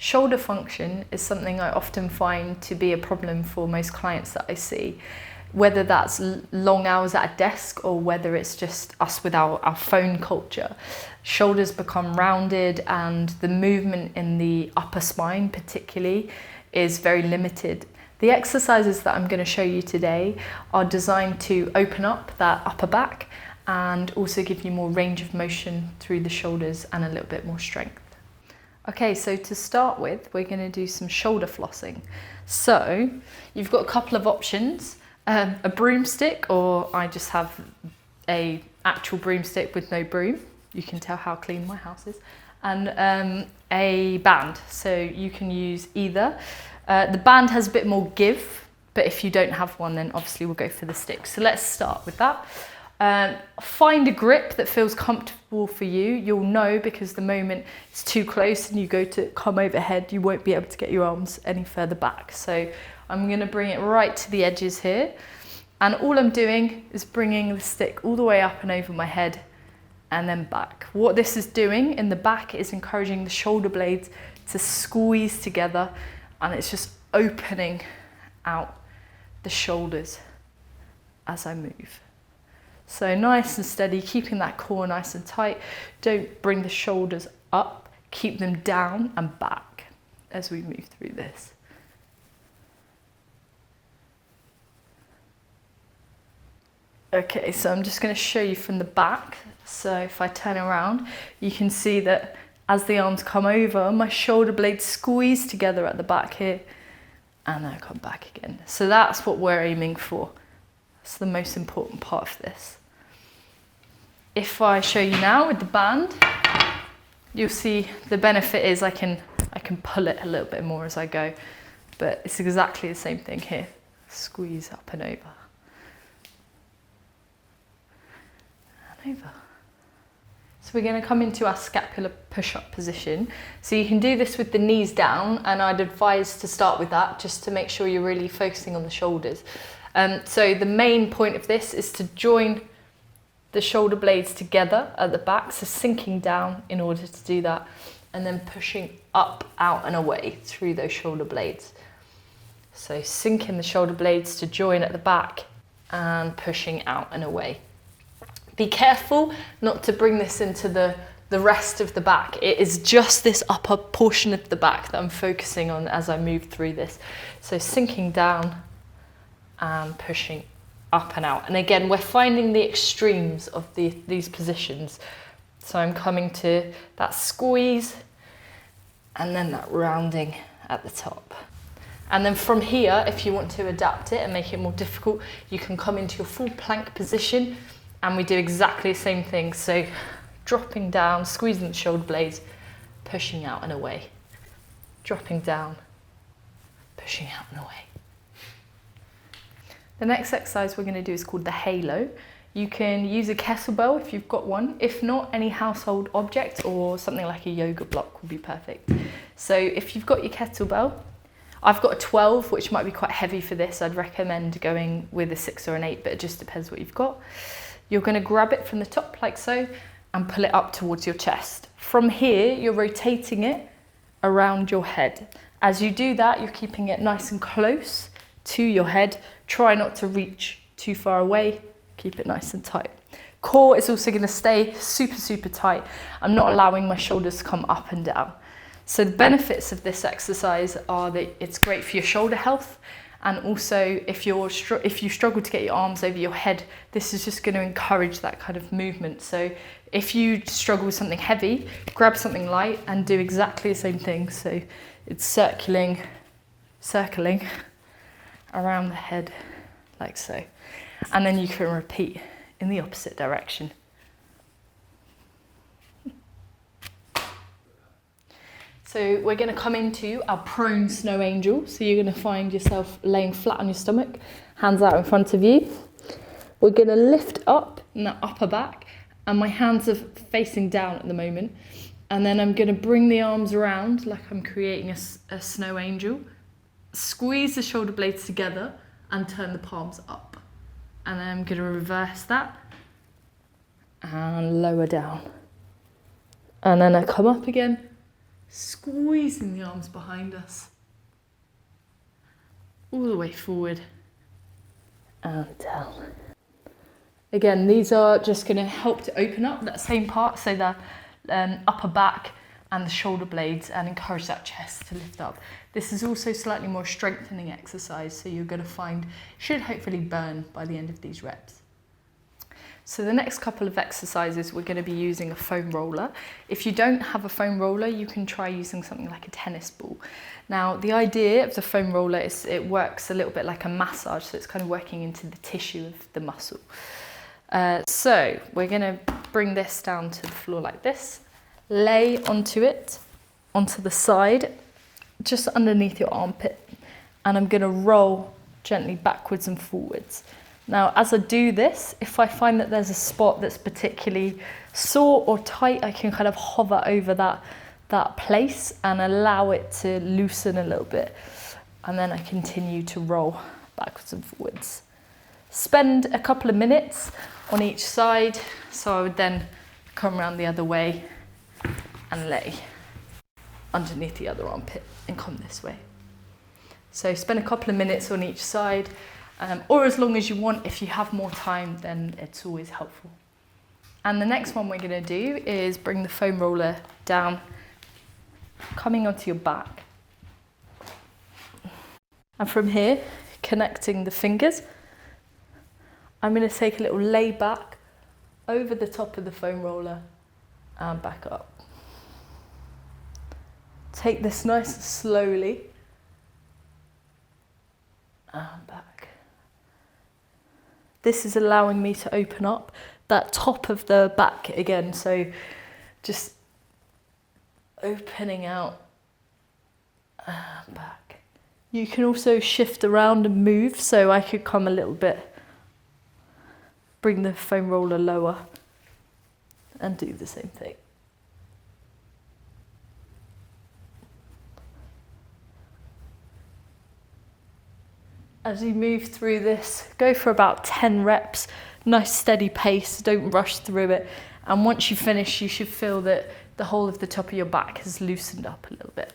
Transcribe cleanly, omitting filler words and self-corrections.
Shoulder function is something I often find to be a problem for most clients that I see, whether that's long hours at a desk or whether it's just us with our phone culture. Shoulders become rounded and the movement in the upper spine particularly is very limited. The exercises that I'm going to show you today are designed to open up that upper back and also give you more range of motion through the shoulders and a little bit more strength. Okay, so to start with, we're going to do some shoulder flossing. So you've got a couple of options, a broomstick, or I just have a actual broomstick with no broom. You can tell how clean my house is. And a band, so you can use either. The band has a bit more give, but if you don't have one, then obviously we'll go for the stick. So let's start with that. Find a grip that feels comfortable for you. You'll know because the moment it's too close and you go to come overhead, you won't be able to get your arms any further back. So I'm going to bring it right to the edges here. And all I'm doing is bringing the stick all the way up and over my head and then back. What this is doing in the back is encouraging the shoulder blades to squeeze together, and it's just opening out the shoulders as I move. So nice and steady, keeping that core nice and tight. Don't bring the shoulders up, keep them down and back as we move through this. Okay, so I'm just going to show you from the back. So if I turn around, you can see that as the arms come over, my shoulder blades squeeze together at the back here, and then I come back again. So that's what we're aiming for. That's the most important part of this. If I show you now with the band, you'll see the benefit is I can pull it a little bit more as I go, but it's exactly the same thing here. Squeeze up and over. And over. So we're going to come into our scapular push-up position. So you can do this with the knees down, and I'd advise to start with that just to make sure you're really focusing on the shoulders. So the main point of this is to join the shoulder blades together at the back, so sinking down in order to do that, and then pushing up, out and away through those shoulder blades. So sinking the shoulder blades to join at the back and pushing out and away. Be careful not to bring this into the rest of the back. It is just this upper portion of the back that I'm focusing on as I move through this. So sinking down and pushing up and out. And again, we're finding the extremes of these positions. So I'm coming to that squeeze and then that rounding at the top. And then from here, if you want to adapt it and make it more difficult, you can come into your full plank position, and we do exactly the same thing. So dropping down, squeezing the shoulder blades, pushing out and away. Dropping down, pushing out and away. The next exercise we're going to do is called the halo. You can use a kettlebell if you've got one. If not, any household object or something like a yoga block will be perfect. So if you've got your kettlebell, I've got a 12, which might be quite heavy for this. I'd recommend going with a 6 or an 8, but it just depends what you've got. You're going to grab it from the top like so and pull it up towards your chest. From here, you're rotating it around your head. As you do that, you're keeping it nice and close to your head. Try not to reach too far away. Keep it nice and tight. Core is also going to stay super, super tight. I'm not allowing my shoulders to come up and down. So the benefits of this exercise are that it's great for your shoulder health, and also if you struggle to get your arms over your head, this is just going to encourage that kind of movement. So if you struggle with something heavy, grab something light and do exactly the same thing. So it's circling around the head like so, and then you can repeat in the opposite direction. So we're going to come into our prone snow angel. So you're going to find yourself laying flat on your stomach, hands out in front of you. We're going to lift up in that upper back, and my hands are facing down at the moment. And then I'm going to bring the arms around like I'm creating a snow angel. Squeeze the shoulder blades together and turn the palms up. And then I'm going to reverse that and lower down. And then I come up again, Squeezing the arms behind us. All the way forward and down. Again, these are just going to help to open up that same part, so the upper back and the shoulder blades, and encourage that chest to lift up. This is also slightly more strengthening exercise, so you're going to find should hopefully burn by the end of these reps. So the next couple of exercises, we're going to be using a foam roller. If you don't have a foam roller, you can try using something like a tennis ball. Now, the idea of the foam roller is it works a little bit like a massage, so it's kind of working into the tissue of the muscle. So we're going to bring this down to the floor like this, lay onto it, onto the side, just underneath your armpit, and I'm going to roll gently backwards and forwards. Now, as I do this, if I find that there's a spot that's particularly sore or tight, I can kind of hover over that place and allow it to loosen a little bit. And then I continue to roll backwards and forwards. Spend a couple of minutes on each side. So I would then come around the other way and lay underneath the other armpit and come this way. So spend a couple of minutes on each side. Or as long as you want. If you have more time, then it's always helpful. And the next one we're going to do is bring the foam roller down, coming onto your back. And from here, connecting the fingers, I'm going to take a little lay back over the top of the foam roller and back up. Take this nice and slowly and back. This is allowing me to open up that top of the back again, so just opening out and back. You can also shift around and move, so I could come a little bit, bring the foam roller lower and do the same thing. As you move through this, go for about 10 reps, nice steady pace, don't rush through it. And once you finish, you should feel that the whole of the top of your back has loosened up a little bit.